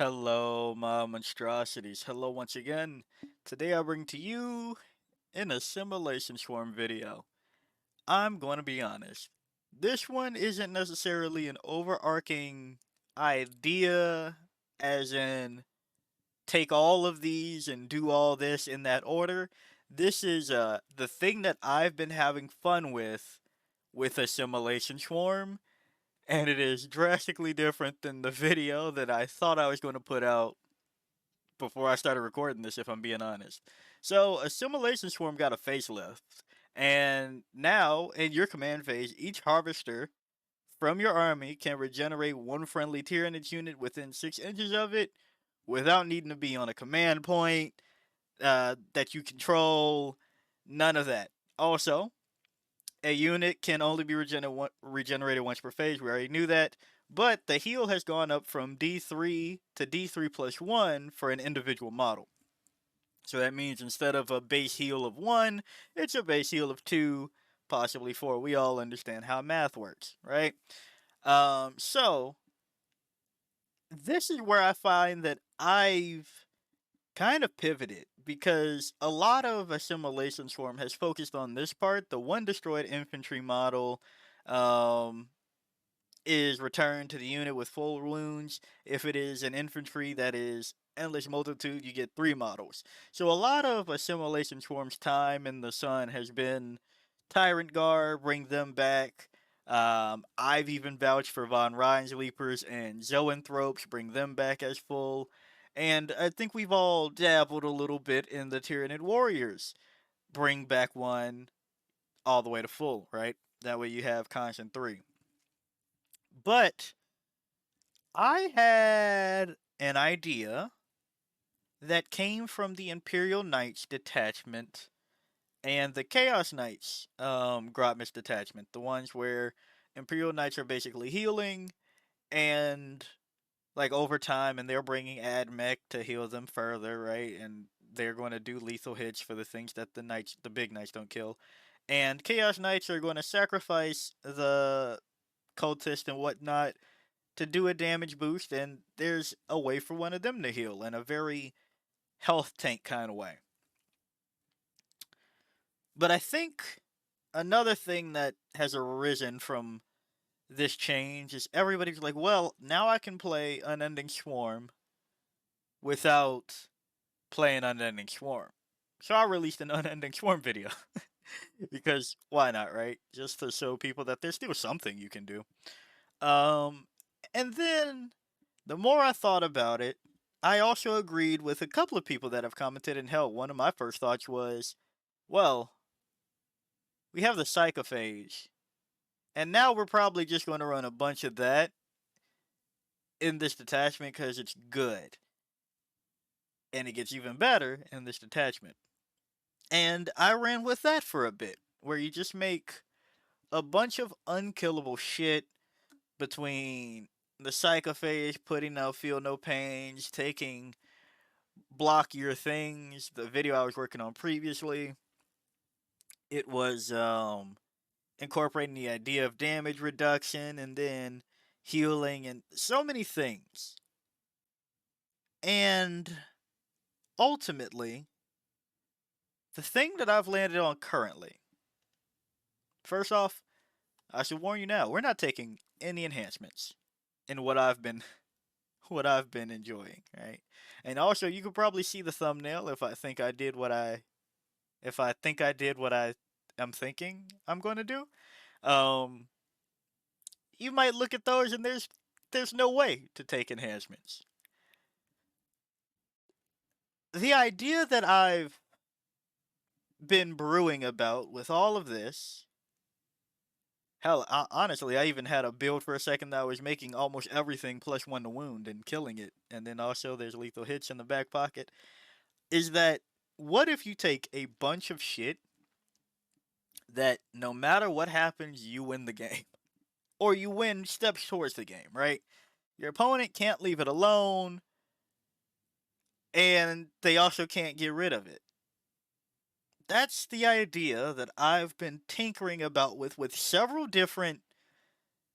Hello, my monstrosities. Hello once again. Today I bring to you an Assimilation Swarm video. I'm going to be honest. This one isn't necessarily an overarching idea, as in take all of these and do all this in that order. This is the thing that I've been having fun with Assimilation Swarm, and it is drastically different than the video that I thought I was going to put out before I started recording this, if I'm being honest. So, Assimilation Swarm got a facelift, and now in your command phase, each harvester from your army can regenerate one friendly Tyranids unit within 6 inches of it without needing to be on a command point that you control. None of that. Also, a unit can only be regenerated once per phase. We already knew that. But the heal has gone up from D3 to D3 plus 1 for an individual model. So that means instead of a base heal of 1, it's a base heal of 2, possibly 4. We all understand how math works, right? So this is where I find that I've kind of pivoted because a lot of Assimilation Swarm has focused on this part. The one destroyed infantry model um, is returned to the unit with full wounds. If it is an infantry that is endless multitude, you get 3 models. So a lot of Assimilation Swarm's time in the sun has been Tyrant Guard, bring them back. I've even vouched for Von Ryan's Leapers and Zoanthropes, bring them back as full. And I think we've all dabbled a little bit in the Tyranid Warriors. Bring back one all the way to full, right? That way you have constant 3. But I had an idea that came from the Imperial Knights Detachment and the Chaos Knights Grotmist Detachment. The ones where Imperial Knights are basically healing and like over time, and they're bringing AdMech to heal them further, right? And they're going to do lethal hits for the things that the big knights don't kill. And Chaos Knights are going to sacrifice the cultist and whatnot to do a damage boost, and there's a way for one of them to heal in a very health tank kind of way. But I think another thing that has arisen from this change is everybody's like, well, now I can play Unending Swarm without playing Unending Swarm. So I released an Unending Swarm video. Because why not, right? Just to show people that there's still something you can do. Um, and then the more I thought about it, I also agreed with a couple of people that have commented, and hell, one of my first thoughts was, well, we have the Psychop Phase, and now we're probably just going to run a bunch of that in this detachment because it's good. And it gets even better in this detachment. And I ran with that for a bit, where you just make a bunch of unkillable shit between the Psycho Phase, putting out Feel No Pains, taking block your things. The video I was working on previously, it was incorporating the idea of damage reduction and then healing and so many things. And ultimately, the thing that I've landed on currently, first off, I should warn you now, we're not taking any enhancements in what I've been enjoying, right? And also you could probably see the thumbnail if I think I did what I am thinking I'm going to do. Um you might look at those and there's no way to take enhancements. The idea that I've been brewing about with all of this, hell, honestly, I even had a build for a second that I was making almost everything plus 1 to wound and killing it. And then also there's lethal hits in the back pocket. Is that what if you take a bunch of shit that no matter what happens, you win the game? Or you win steps towards the game, right? Your opponent can't leave it alone, and they also can't get rid of it. That's the idea that I've been tinkering about with several different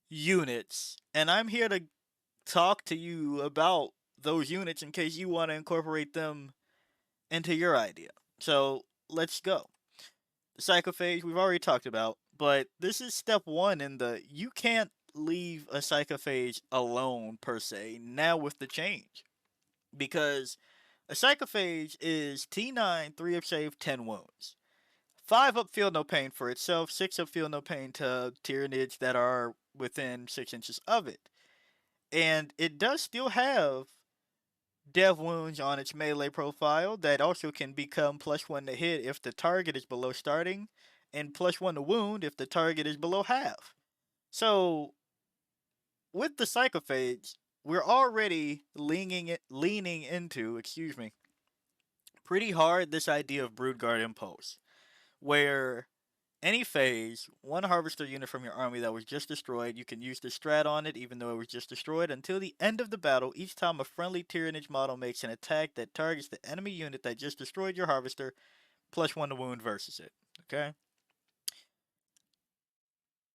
units, and I'm here to talk to you about those units in case you want to incorporate them into your idea. So let's go. The Psychop Phase we've already talked about, but this is step one in the you can't leave a Psychop Phase alone per se now with the change. Because a Psychop Phase is T9, 3 up save, 10 wounds. 5 up feel no pain for itself, 6 up feel no pain to Tyranids that are within 6 inches of it. And it does still have dev wounds on its melee profile that also can become +1 to hit if the target is below starting, and +1 to wound if the target is below half. So, with the Psychophage, we're already leaning into, pretty hard this idea of Broodguard Impulse, where any phase, one harvester unit from your army that was just destroyed, you can use the strat on it even though it was just destroyed until the end of the battle. Each time a friendly Tyranids model makes an attack that targets the enemy unit that just destroyed your harvester, +1 to wound versus it. Okay?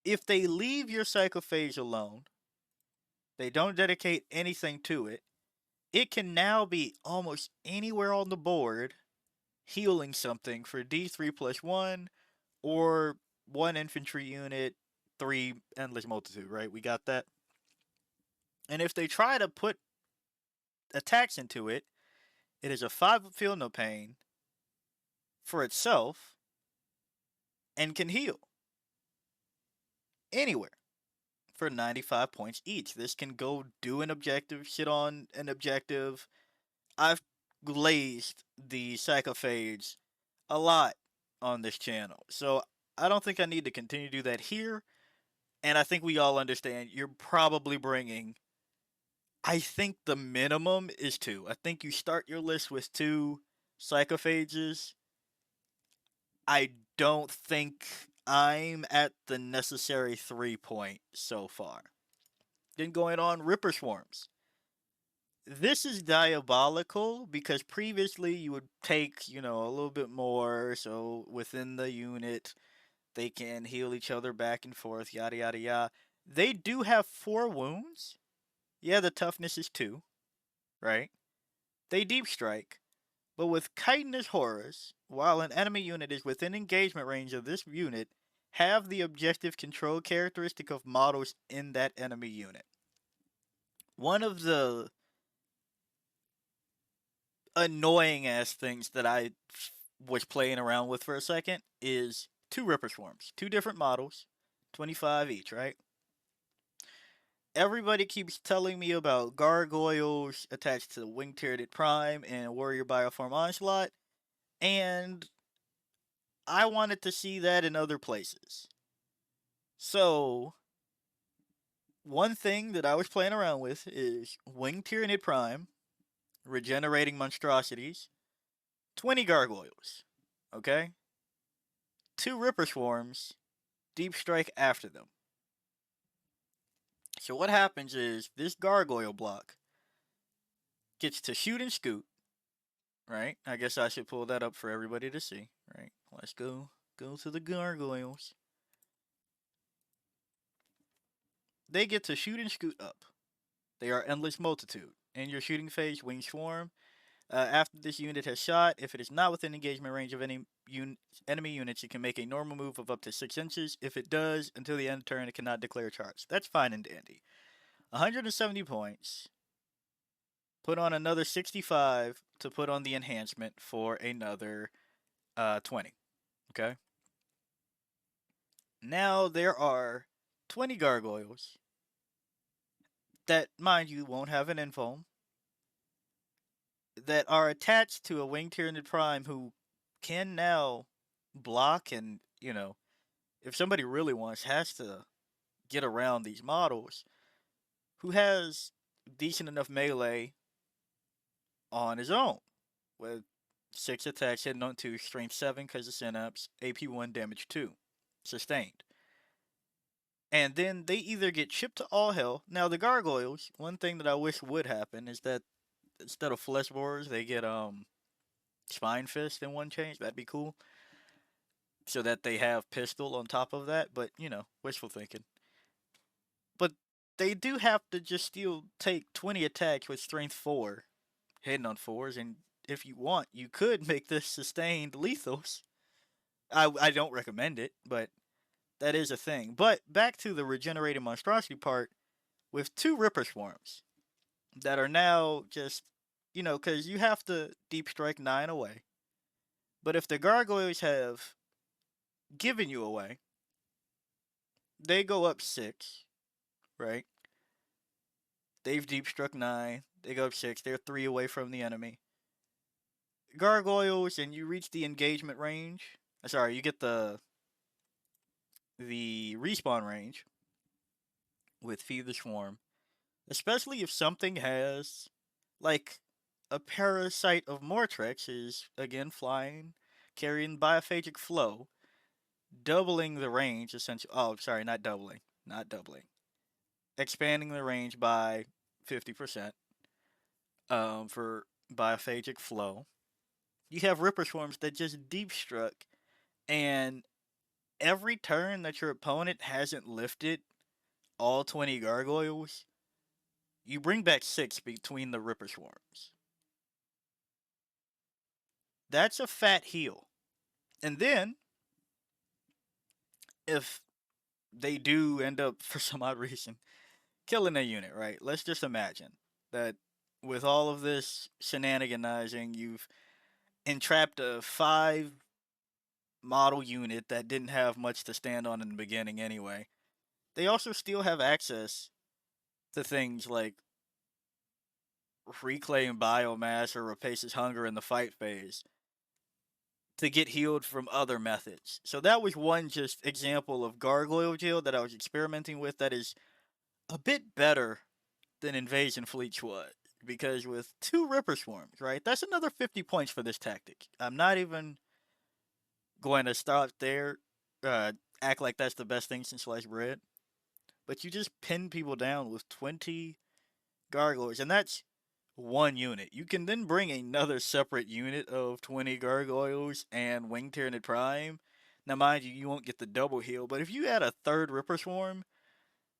If they leave your Psychophage alone, they don't dedicate anything to it, it can now be almost anywhere on the board healing something for D3 +1 or 1 infantry unit, 3 endless multitude, right? We got that. And if they try to put attacks into it, it is a 5 feel no pain for itself and can heal anywhere for 95 points each. This can go do an objective, shit on an objective. I've glazed the Psychophage a lot on this channel, so I don't think I need to continue to do that here. And I think we all understand you're probably bringing, I think the minimum is 2. I think you start your list with 2 Psychophages. I don't think I'm at the necessary 3 point so far. Then going on, Ripper Swarms. This is diabolical because previously you would take, a little bit more, so within the unit they can heal each other back and forth, yada yada yada. They do have 4 wounds. Yeah, the toughness is 2, right? They deep strike, but with chitinous horrors, while an enemy unit is within engagement range of this unit, have the objective control characteristic of models in that enemy unit. One of the annoying ass things that I was playing around with for a second is 2 Ripper Swarms, 2 different models, 25 each, right? Everybody keeps telling me about gargoyles attached to Wing Tyranid Prime and Warrior Bioform Onslaught, and I wanted to see that in other places. So, one thing that I was playing around with is Wing Tyranid Prime, regenerating monstrosities, 20 gargoyles, okay? 2 Ripper Swarms, deep strike after them. So what happens is this gargoyle block gets to shoot and scoot, right? I guess I should pull that up for everybody to see, right? Let's go to the gargoyles. They get to shoot and scoot up. They are endless multitude. In your shooting phase, wing swarm. After this unit has shot, if it is not within engagement range of any enemy units, it can make a normal move of up to 6 inches. If it does, until the end of turn, it cannot declare charge. That's fine and dandy. 170 points. Put on another 65 to put on the enhancement for another 20. Okay? Now there are 20 gargoyles that, mind you, won't have an infome, that are attached to a Wing Tyranid Prime who can now block and, if somebody really wants, has to get around these models, who has decent enough melee on his own, with 6 attacks hitting on 2, strength 7 because of synapse, AP 1, damage 2, sustained. And then they either get chipped to all hell. Now the gargoyles, one thing that I wish would happen is that instead of flesh borers, they get spine fist in one change. That'd be cool. So that they have pistol on top of that, but wishful thinking. But they do have to just still take 20 attacks with strength 4, hitting on 4s, and if you want, you could make this sustained lethals. I don't recommend it, but that is a thing. But back to the regenerating monstrosity part, with 2 Ripper Swarms that are now just, because you have to deep strike 9 away. But if the gargoyles have given you away, they go up 6, right? They've deep struck 9, they go up 6, they're 3 away from the enemy. Gargoyles, and you reach the engagement range. Sorry, you get the respawn range with Feed the Swarm. Especially if something has, like, a parasite of Mortrex is, again, flying, carrying biophagic flow, doubling the range, essentially. Oh, sorry, not doubling. Not doubling. Expanding the range by 50% for biophagic flow. You have Ripper Swarms that just deep struck, and every turn that your opponent hasn't lifted all 20 gargoyles, you bring back 6 between the Ripper Swarms. That's a fat heal. And then, if they do end up, for some odd reason, killing a unit, right? Let's just imagine that with all of this shenaniganizing, you've entrapped a 5 model unit that didn't have much to stand on in the beginning anyway. They also still have access to things like reclaim biomass or replaces hunger in the fight phase to get healed from other methods. So that was one just example of gargoyle heal that I was experimenting with that is a bit better than Invasion Fleet was. Because with 2 Ripper Swarms, right, that's another 50 points for this tactic. I'm not even going to stop there, act like that's the best thing since sliced bread. But you just pin people down with 20 gargoyles, and that's one unit. You can then bring another separate unit of 20 gargoyles and Wing Tyranid Prime. Now, mind you, you won't get the double heal, but if you add a 3rd Ripper Swarm,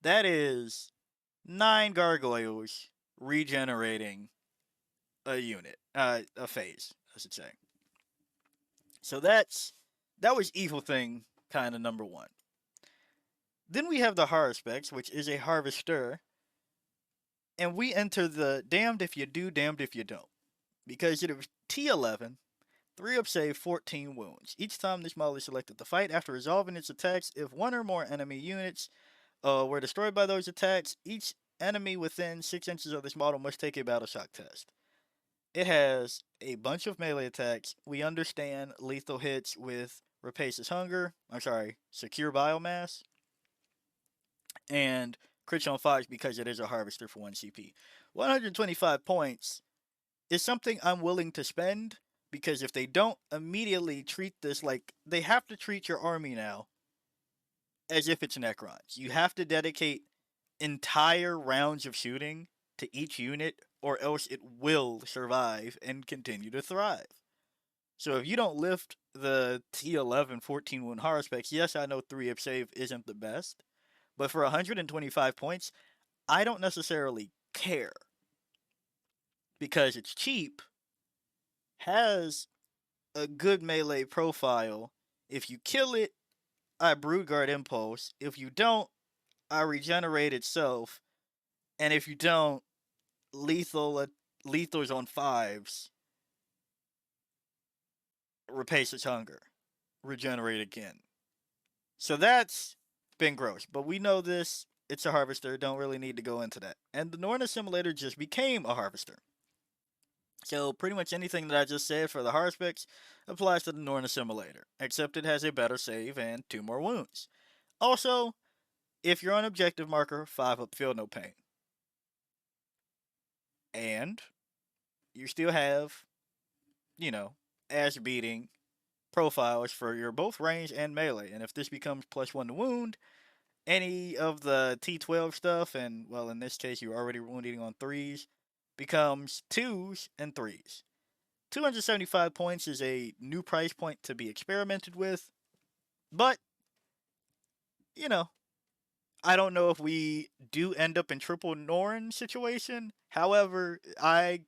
that is 9 gargoyles regenerating a unit, a phase, I should say. So that was Evil Thing kind of number 1. Then we have the Haruspex, which is a Harvester, and we enter the damned if you do, damned if you don't. Because it was T11, 3 up save, 14 wounds. Each time this model is selected to fight after resolving its attacks, if 1 or more enemy units were destroyed by those attacks, each enemy within 6 inches of this model must take a battle shock test. It has a bunch of melee attacks. We understand lethal hits with Rapace's Hunger, Secure Biomass, and crits on 5s because it is a Harvester for 1 CP. 125 points is something I'm willing to spend, because if they don't immediately treat this like, they have to treat your army now as if it's Necrons. You have to dedicate entire rounds of shooting to each unit, or else it will survive and continue to thrive. So if you don't lift the T11 14 wound horror specs, yes, I know 3 up save isn't the best, but for 125 points, I don't necessarily care. Because it's cheap, has a good melee profile. If you kill it, I Broodguard Impulse. If you don't, I regenerate itself. And if you don't, lethals on 5s. Repace its hunger. Regenerate again. So that's been gross. But we know this. It's a Harvester. Don't really need to go into that. And the Norn Assimilator just became a Harvester. So pretty much anything that I just said for the Haruspex applies to the Norn Assimilator, except it has a better save and 2 more wounds. Also, if you're on objective marker, 5 up, feel no pain. And you still have, ass beating profiles for your both range and melee. And if this becomes +1 to wound, any of the T12 stuff, and well, in this case, you're already wounding on 3s, becomes 2s and 3s. 275 points is a new price point to be experimented with, but, I don't know if we do end up in triple Norn situation. However, I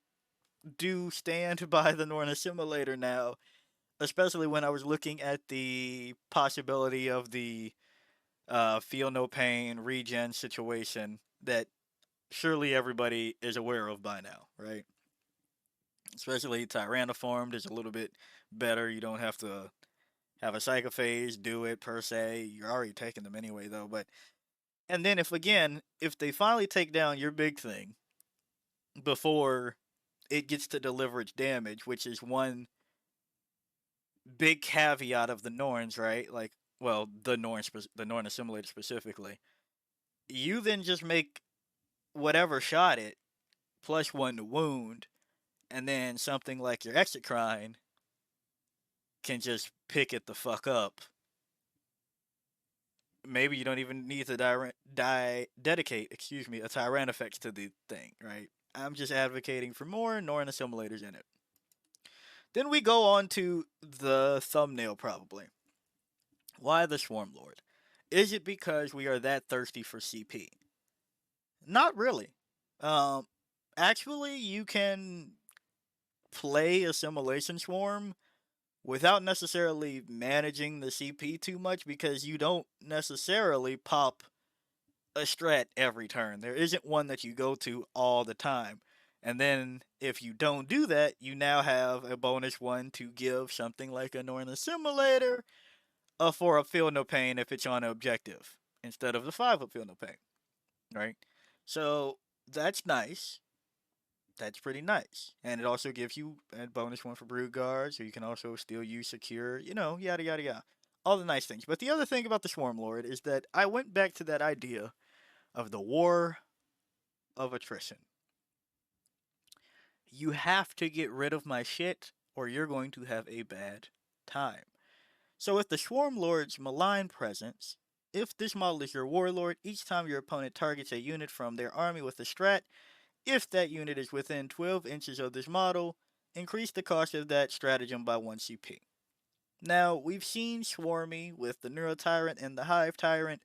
do stand by the Norn Assimilator now, especially when I was looking at the possibility of the feel no pain regen situation that surely everybody is aware of by now, right? Especially Tyranniformed is a little bit better. You don't have to have a Psychop Phase do it per se. You're already taking them anyway, though. But and then if they finally take down your big thing before it gets to deliver its damage, which is one big caveat of the Norns, right? Like, well, the Norn Assimilator specifically. You then just make whatever shot it +1 to wound, and then something like your Exocrine can just pick it the fuck up. Maybe you don't even need to dedicate, a Tyrannifex to the thing, right? I'm just advocating for more Norn Assimilators in it. Then we go on to the thumbnail, probably. Why the Swarm Lord? Is it because we are that thirsty for CP? Not really. Um, Actually, you can play Assimilation Swarm without necessarily managing the CP too much because you don't necessarily pop a strat every turn. There isn't one that you go to all the time. And then if you don't do that, you now have a bonus one to give something like a Northern Assimilator for a Feel No Pain if it's on an objective instead of the 5 up Feel No Pain, right? So that's nice. That's pretty nice. And it also gives you a bonus one for Brood Guard, so you can also still use Secure, yada yada yada. All the nice things. But the other thing about the Swarm Lord is that I went back to that idea of the war of attrition. You have to get rid of my shit, or you're going to have a bad time. So with the Swarm Lord's malign presence, if this model is your warlord, each time your opponent targets a unit from their army with a strat, if that unit is within 12 inches of this model, increase the cost of that stratagem by 1 CP. Now, we've seen Swarmy with the Neuro Tyrant and the Hive Tyrant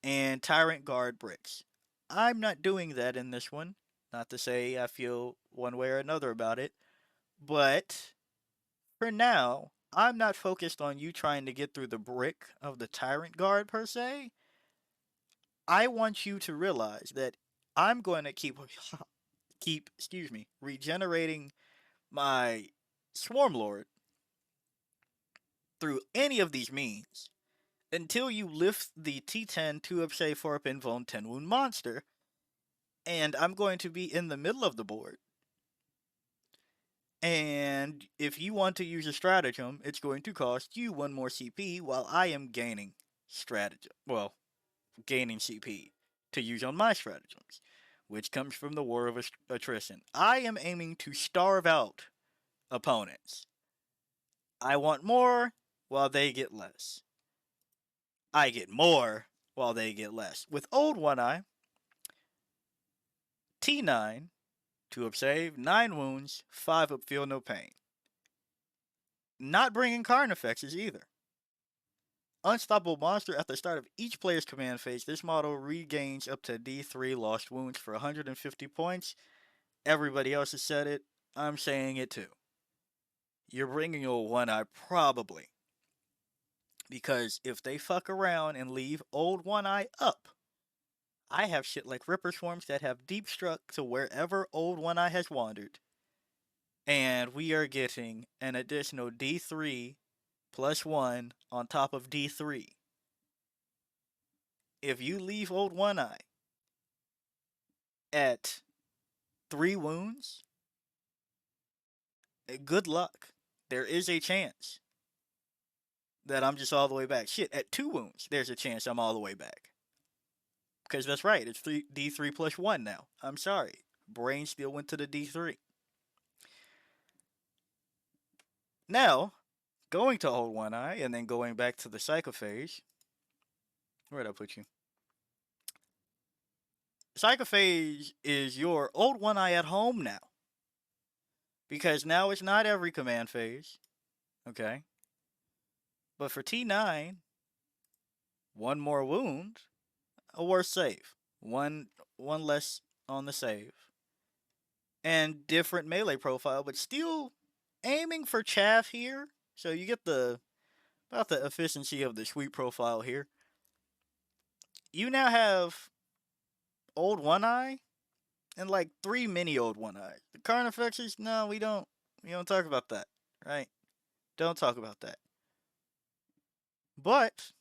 and Tyrant Guard bricks. I'm not doing that in this one. Not to say I feel one way or another about it, but for now, I'm not focused on you trying to get through the brick of the Tyrant Guard per se. I want you to realize that I'm going to regenerating my Swarm Lord through any of these means until you lift the T10 2 up save 4 up invuln 10 wound monster, and I'm going to be in the middle of the board. And if you want to use a stratagem, it's going to cost you 1 more CP while I am gaining gaining CP to use on my stratagems, which comes from the War of Attrition. I am aiming to starve out opponents. I want more while they get less. I get more while they get less. With Old One Eye, T9, 2 up save, 9 wounds, 5 up feel no pain. Not bringing Carnifexes either. Unstoppable monster at the start of each player's command phase. This model regains up to D3 lost wounds for 150 points. Everybody else has said it. I'm saying it too. You're bringing Old One Eye probably. Because if they fuck around and leave Old One Eye up, I have shit like Ripper Swarms that have deep struck to wherever Old One Eye has wandered. And we are getting an additional D3 +1 on top of D3. If you leave Old One Eye at 3 wounds, good luck. There is a chance that I'm just all the way back. Shit, at 2 wounds, there's a chance I'm all the way back. Because that's right, it's D3 +1 now. I'm sorry. Brain still went to the D3. Now, going to Old One Eye and then going back to the Psychop Phase. Where'd I put you? Psychop Phase is your Old One Eye at home now. Because now it's not every command phase. Okay? But for T9, 1 more wound. a worse save. One less on the save. And different melee profile, but still aiming for chaff here. So you get the about the efficiency of the sweep profile here. You now have old one eye and like 3 mini old one eye. The Carnifexes, no, we don't talk about that. Right? Don't talk about that. But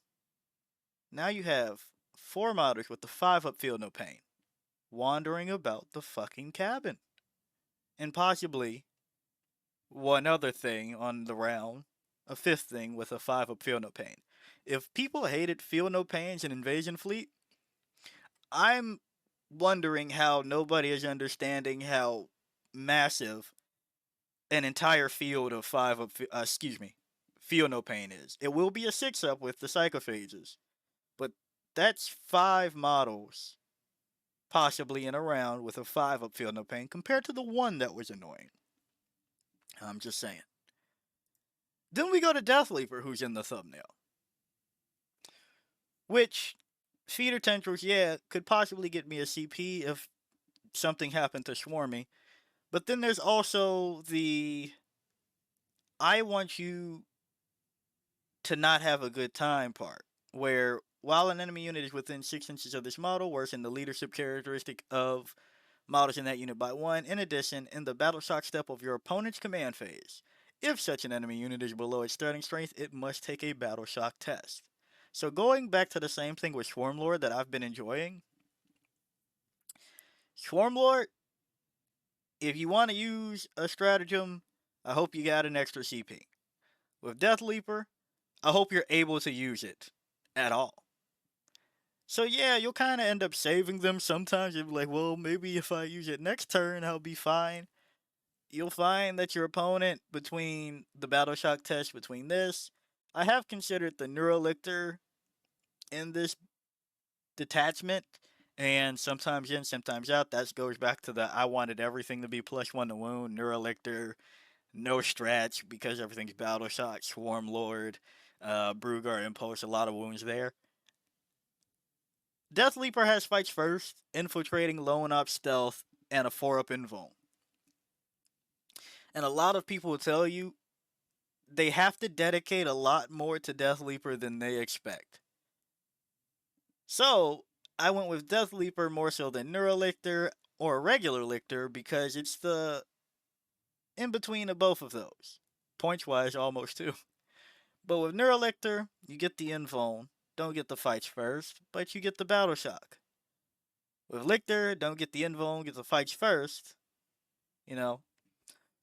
now you have 4 modders with the 5-up feel no pain wandering about the fucking cabin. And possibly one other thing on the round, a 5th thing with a 5-up feel no pain. If people hated feel no pains in Invasion Fleet, I'm wondering how nobody is understanding how massive an entire field of 5-up, feel no pain is. It will be a 6-up with the Psychop Phases, but that's 5 models possibly in a round with a 5-up feel no pain compared to the one that was annoying. I'm just saying. Then we go to Death Leaper, who's in the thumbnail. Which, Feeder Tendrils, yeah, could possibly get me a CP if something happened to swarm me. But then there's also the I want you to not have a good time part, where while an enemy unit is within 6 inches of this model, worsen the leadership characteristic of models in that unit by 1. In addition, in the battle shock step of your opponent's command phase, if such an enemy unit is below its starting strength, it must take a battle shock test. So going back to the same thing with Swarmlord that I've been enjoying, Swarmlord, if you want to use a stratagem, I hope you got an extra CP. With Death Leaper, I hope you're able to use it at all. So yeah, you'll kind of end up saving them sometimes. You'll be like, well, maybe if I use it next turn, I'll be fine. You'll find that your opponent, between the Battle Shock test, between this, I have considered the Neurolictor in this detachment, and sometimes in, sometimes out. That goes back to the I wanted everything to be +1 to wound, Neurolictor, no stretch because everything's Battle Shock, Swarm Lord, Brugard Impulse, a lot of wounds there. Death Leaper has fights first, infiltrating, lone up, stealth, and a 4-up invuln. And a lot of people will tell you they have to dedicate a lot more to Death Leaper than they expect. So, I went with Death Leaper more so than Neurolictor or a regular Lictor because it's the in between of both of those. Points wise, almost too. But with Neurolictor, you get the invuln, don't get the fights first, but you get the battle shock. With Lictor, don't get the invuln, get the fights first. You know.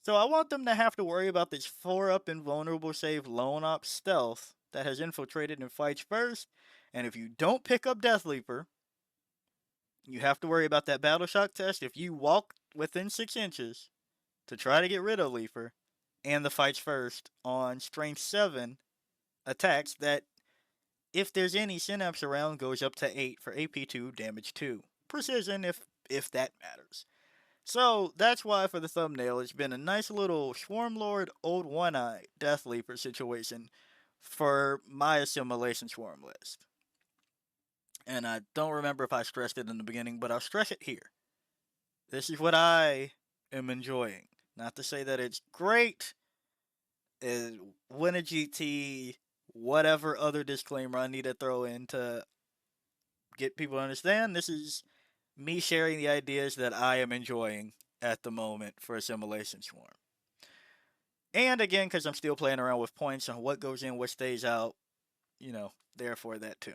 So I want them to have to worry about this 4-up invulnerable save lone op stealth that has infiltrated and fights first. And if you don't pick up Death Leaper, you have to worry about that battle shock test if you walk within 6 inches to try to get rid of Leaper, and the fights first on strength 7 attacks that, if there's any synapse around, goes up to 8 for AP2, damage 2. Precision if that matters. So that's why for the thumbnail it's been a nice little Swarmlord Old One Eye Death Leaper situation for my Assimilation Swarm list. And I don't remember if I stressed it in the beginning, but I'll stress it here. This is what I am enjoying. Not to say that it's great, win a GT, whatever other disclaimer I need to throw in to get people to understand. This is me sharing the ideas that I am enjoying at the moment for Assimilation Swarm. And again, because I'm still playing around with points on what goes in, what stays out, therefore that too.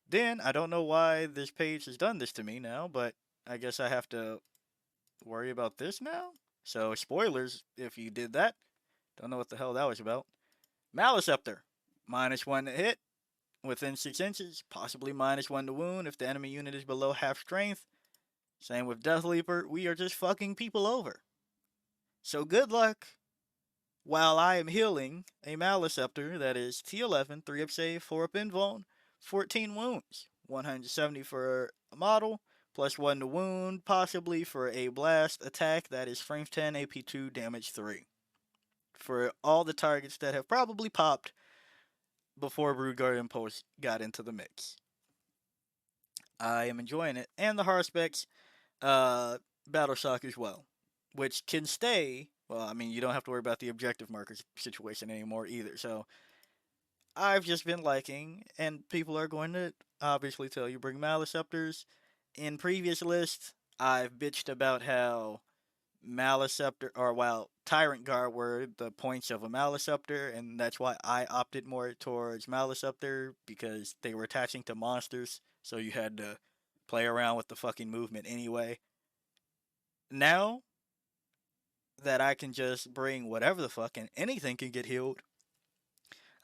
Then, I don't know why this page has done this to me now, but I guess I have to worry about this now? So, spoilers if you did that. Don't know what the hell that was about. Maliceptor. -1 to hit within 6 inches, possibly -1 to wound if the enemy unit is below half strength. Same with Death Leaper. We are just fucking people over. So good luck while I am healing a Maliceptor that is T11, 3-up save, 4-up invuln, 14 wounds, 170 for a model, +1 to wound, possibly for a blast attack that is strength 10, AP2, damage 3. For all the targets that have probably popped before Brugard Impulse got into the mix. I am enjoying it. And the Harspec's uh, Battle Shock as well, which can stay. Well, I mean, you don't have to worry about the objective markers situation anymore either. So I've just been liking, and people are going to obviously tell you bring Maliceptors. In previous lists, I've bitched about how Maliceptor, or well, Tyrant Guard were the points of a Maliceptor, and that's why I opted more towards Maliceptor because they were attaching to monsters, so you had to play around with the fucking movement anyway. Now that I can just bring whatever the fuck and anything can get healed,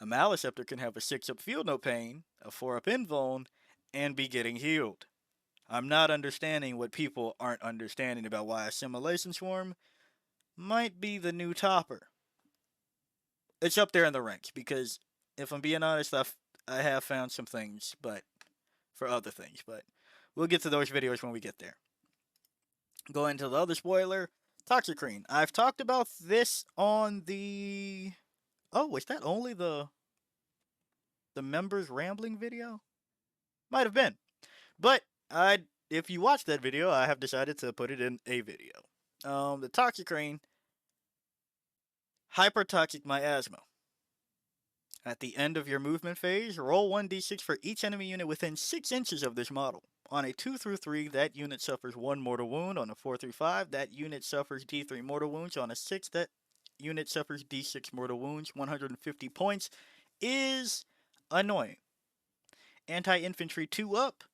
a Maliceptor can have a 6 up Feel No Pain, a 4 up Invuln, and be getting healed. I'm not understanding what people aren't understanding about why Assimilation Swarm might be the new topper. It's up there in the ranks because if I'm being honest, I have found some things, but for other things, but we'll get to those videos when we get there. Going to the other spoiler, Toxicrene. I've talked about this on the. Oh, was that only the members rambling video? Might have been, but I if you watch that video, I have decided to put it in a video. The Toxicrene, hypertoxic miasma. At the end of your movement phase, roll 1d6 for each enemy unit within 6 inches of this model. On a 2 through 3, that unit suffers 1 mortal wound. On a 4 through 5, that unit suffers d3 mortal wounds. On a 6, that unit suffers d6 mortal wounds. 150 points is annoying. Anti-infantry 2 up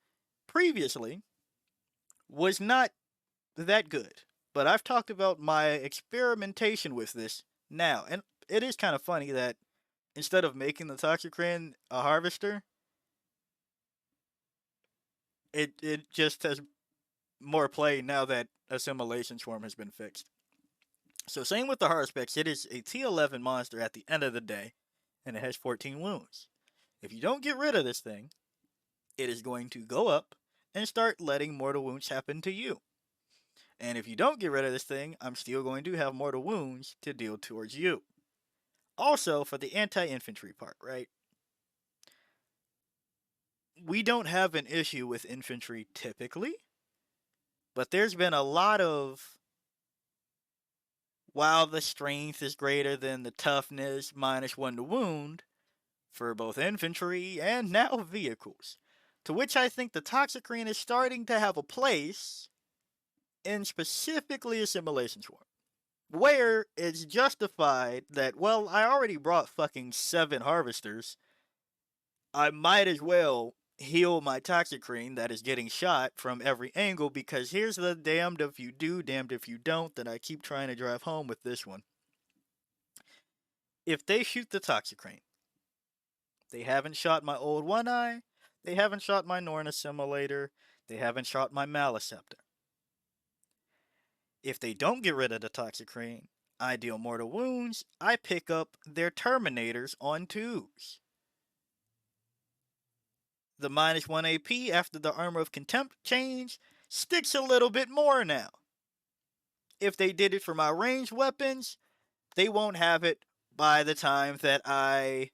previously was not that good, but I've talked about my experimentation with this now, and it is kind of funny that instead of making the Toxicrane a harvester, it just has more play now that Assimilation Swarm has been fixed. So same with the Harpy, it is a T11 monster at the end of the day, and it has 14 wounds. If you don't get rid of this thing, it is going to go up and start letting mortal wounds happen to you. And if you don't get rid of this thing, I'm still going to have mortal wounds to deal towards you. Also, for the anti-infantry part, right? We don't have an issue with infantry typically, but there's been a lot of while the strength is greater than the toughness -1 to wound for both infantry and now vehicles. To which I think the Toxicrene is starting to have a place in specifically Assimilation Swarm, where it's justified that, well, I already brought fucking 7 harvesters. I might as well heal my Toxicrene that is getting shot from every angle because here's the damned if you do, damned if you don't that I keep trying to drive home with this one. If they shoot the Toxicrane, they haven't shot my old One Eye, they haven't shot my Norn Assimilator, they haven't shot my Maliceptor. If they don't get rid of the Toxicrane, I deal mortal wounds, I pick up their Terminators on 2s. The -1 AP after the Armor of Contempt change sticks a little bit more now. If they did it for my ranged weapons, they won't have it by the time that I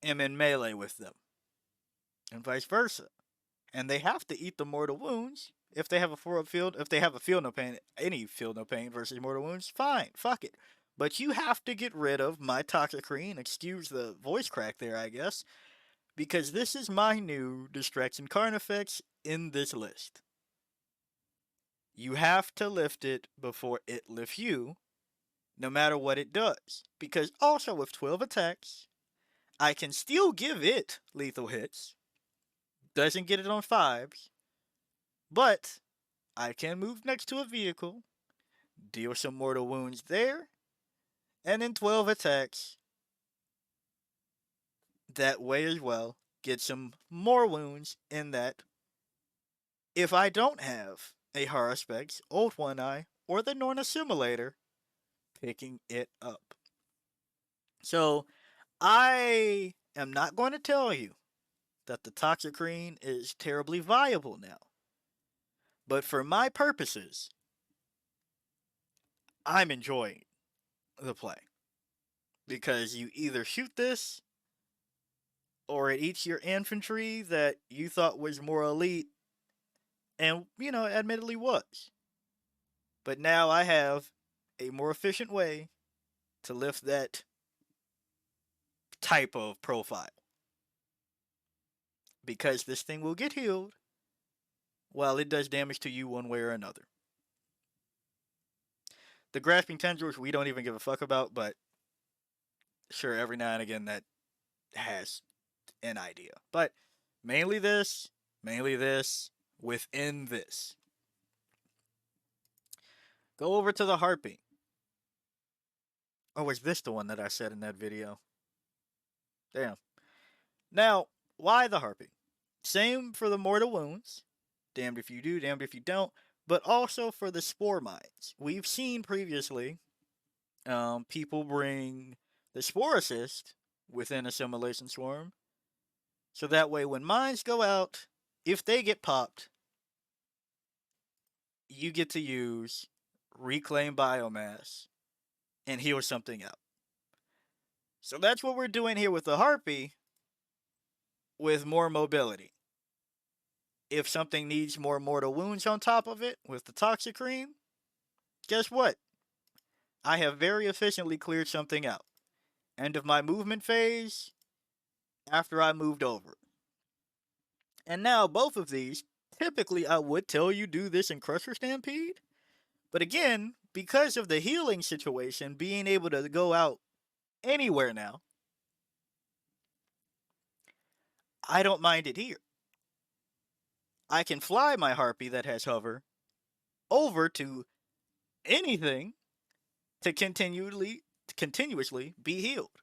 am in melee with them. And vice versa. And they have to eat the mortal wounds if they have a 4-up field. If they have a Feel No Pain, any Feel No Pain versus mortal wounds, fine, fuck it. But you have to get rid of my Toxicrene, excuse the voice crack there, I guess, because this is my new Distraction Carnifex in this list. You have to lift it before it lifts you, no matter what it does. Because also with 12 attacks, I can still give it lethal hits. Doesn't get it on 5s. But I can move next to a vehicle, deal some mortal wounds there, and then 12 attacks that way as well. Get some more wounds in that. If I don't have a Haruspex, Old One Eye, or the Norn Assimilator, picking it up. So I am not going to tell you that the Toxicrene is terribly viable now. But for my purposes, I'm enjoying the play. Because you either shoot this, or it eats your infantry that you thought was more elite, And, admittedly was. But now I have a more efficient way to lift that type of profile. Because this thing will get healed while it does damage to you one way or another. The grasping tendrils we don't even give a fuck about, but sure, every now and again that has an idea. But mainly this, within this. Go over to the Harpy. Or was this the one that I said in that video? Damn. Now, why the Harpy? Same for the mortal wounds. Damned if you do, damned if you don't. But also for the spore mines. We've seen previously people bring the spore assist within Assimilation Swarm. So that way when mines go out, if they get popped, you get to use reclaim biomass and heal something out. So that's what we're doing here with the Harpy with more mobility. If something needs more mortal wounds on top of it with the toxic cream, guess what? I have very efficiently cleared something out. End of my movement phase after I moved over. And now both of these, typically I would tell you do this in Crusher Stampede. But again, because of the healing situation, being able to go out anywhere now, I don't mind it here. I can fly my Harpy that has hover over to anything to continuously be healed.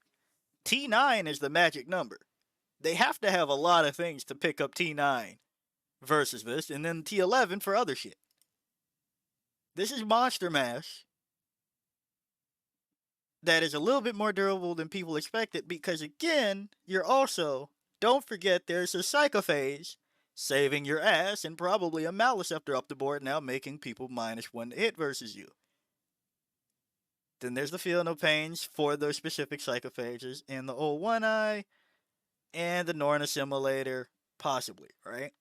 T9 is the magic number. They have to have a lot of things to pick up T9 versus this, and then T11 for other shit. This is Monster Mash that is a little bit more durable than people expected because, again, you're also, don't forget there's a Psychop Phase saving your ass and probably a Maleceptor up the board now making people -1 to hit versus you. Then there's the Feel No Pains for those specific Psychop Phases and the old One Eye and the Norn Assimilator, possibly, right?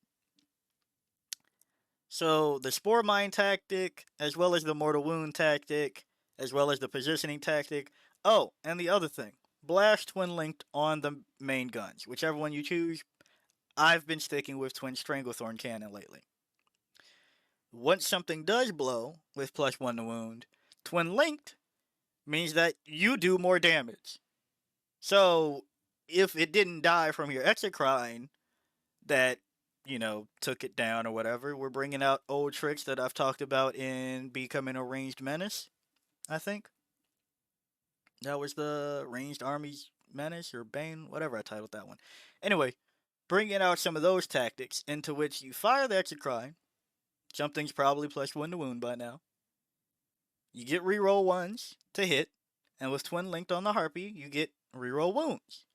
So the Spore Mine tactic, as well as the Mortal Wound tactic, as well as the positioning tactic. Oh, and the other thing. Blast Twin Linked on the main guns. Whichever one you choose. I've been sticking with Twin Stranglethorn Cannon lately. Once something does blow with +1 to wound, Twin Linked means that you do more damage. So, if it didn't die from your Exocrine that, took it down or whatever, we're bringing out old tricks that I've talked about in Becoming a Ranged Menace, I think. That was the Ranged Armies Menace or Bane, whatever I titled that one. Anyway, bringing out some of those tactics into which you fire the Exocrine. Something's probably +1 to wound by now. You get reroll ones to hit, and with Twin Linked on the Harpy, you get reroll wounds.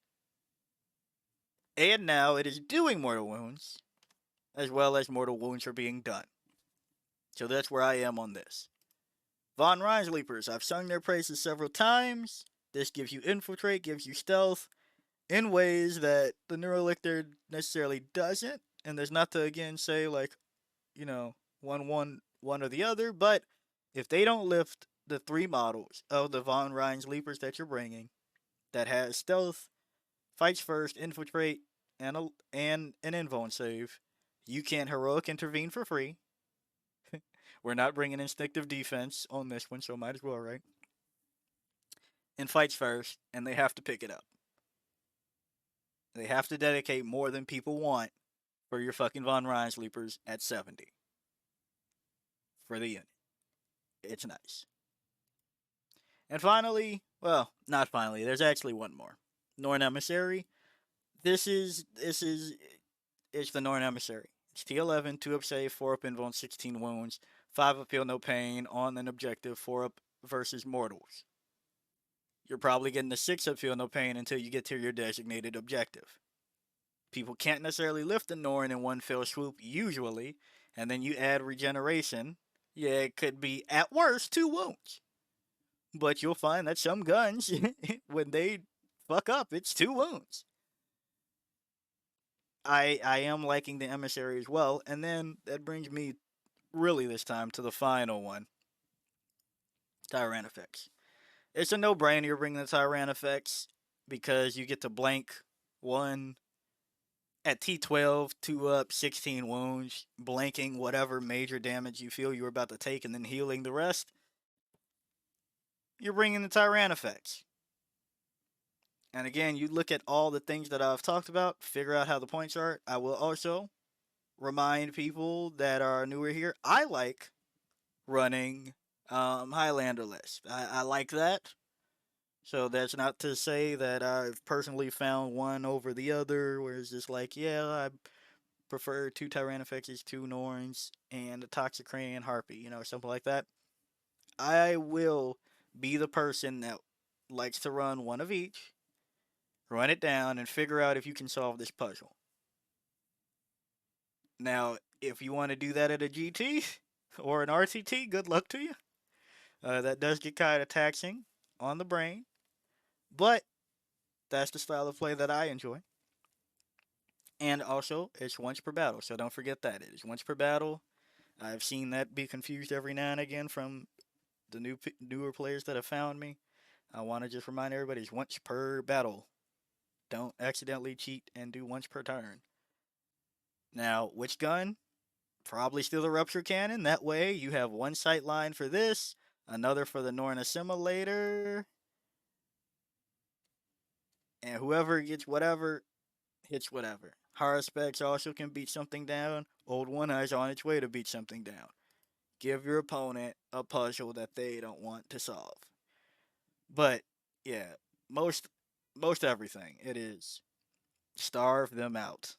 And now it is doing mortal wounds, as well as mortal wounds are being done. So that's where I am on this. Von Rein's Leapers, I've sung their praises several times. This gives you infiltrate, gives you stealth, in ways that the Neurolictor necessarily doesn't. And there's not to, again, say, like, one or the other, but if they don't lift the 3 models of the Von Rein's Leapers that you're bringing, that has stealth, fights first, infiltrate, and an invuln save, you can't heroic intervene for free. We're not bringing instinctive defense on this one, so might as well, right? And fights first, and they have to pick it up. They have to dedicate more than people want for your fucking Von Ryan Sleepers at 70. For the unit. It's nice. And finally, well, not finally, there's actually one more. Norn Emissary. It's the Norn Emissary. It's T11, 2 up save, 4 up invuln, 16 wounds, 5 up feel no pain on an objective, 4 up versus mortals. You're probably getting a 6 up feel no pain until you get to your designated objective. People can't necessarily lift the Norn in one fell swoop, usually, and then you add regeneration. Yeah, it could be, at worst, 2 wounds. But you'll find that some guns, when they fuck up, it's 2 wounds. I am liking the Emissary as well. And then that brings me really this time to the final one, Tyrannifex. It's a no-brainer bringing the Tyrannifex because you get to blank one at T12, 2 up, 16 wounds, blanking whatever major damage you feel you're about to take, and then healing the rest. You're bringing the Tyrannifex. And again, you look at all the things that I've talked about, figure out how the points are. I will also remind people that are newer here, I like running Highlander list. I like that. So that's not to say that I've personally found one over the other, where it's just like, yeah, I prefer two Tyrannifexes, two Norns, and a Toxicrane Harpy, something like that. I will be the person that likes to run one of each, run it down, and figure out if you can solve this puzzle. Now, if you want to do that at a GT or an RTT, good luck to you. That does get kind of taxing on the brain, but that's the style of play that I enjoy. And also, it's once per battle, so don't forget that. It is once per battle. I've seen that be confused every now and again from the newer players that have found me. I want to just remind everybody it's once per battle. Don't accidentally cheat and do once per turn. Now, which gun? Probably still the Rupture Cannon. That way, you have one sight line for this, another for the Norn Assimilator, and whoever gets whatever hits whatever. Haruspex also can beat something down. Old One Eye's on its way to beat something down. Give your opponent a puzzle that they don't want to solve. But yeah, most most everything it is starve them out,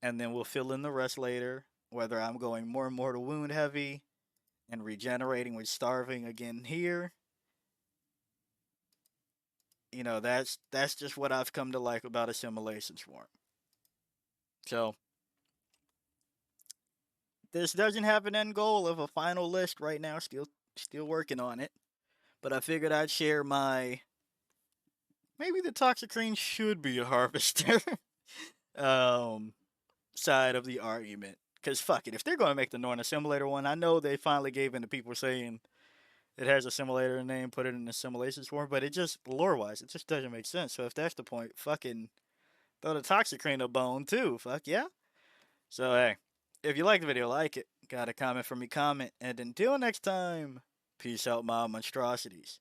and then we'll fill in the rest later. Whether I'm going more and more to wound heavy and regenerating with starving again here, that's just what I've come to like about Assimilation Swarm. So this doesn't have an end goal of a final list right now. Still working on it, but I figured I'd share my maybe the Toxicrane should be a harvester um side of the argument. Cause fuck it, if they're gonna make the Norn Assimilator one, I know they finally gave in to people saying it has Assimilator in the name, put it in Assimilation Swarm, but it just lore wise, it just doesn't make sense. So if that's the point, fucking throw the Toxicrane a bone too. Fuck yeah. So hey, if you like the video, like it. Got a comment from me, comment, and until next time, peace out, my monstrosities.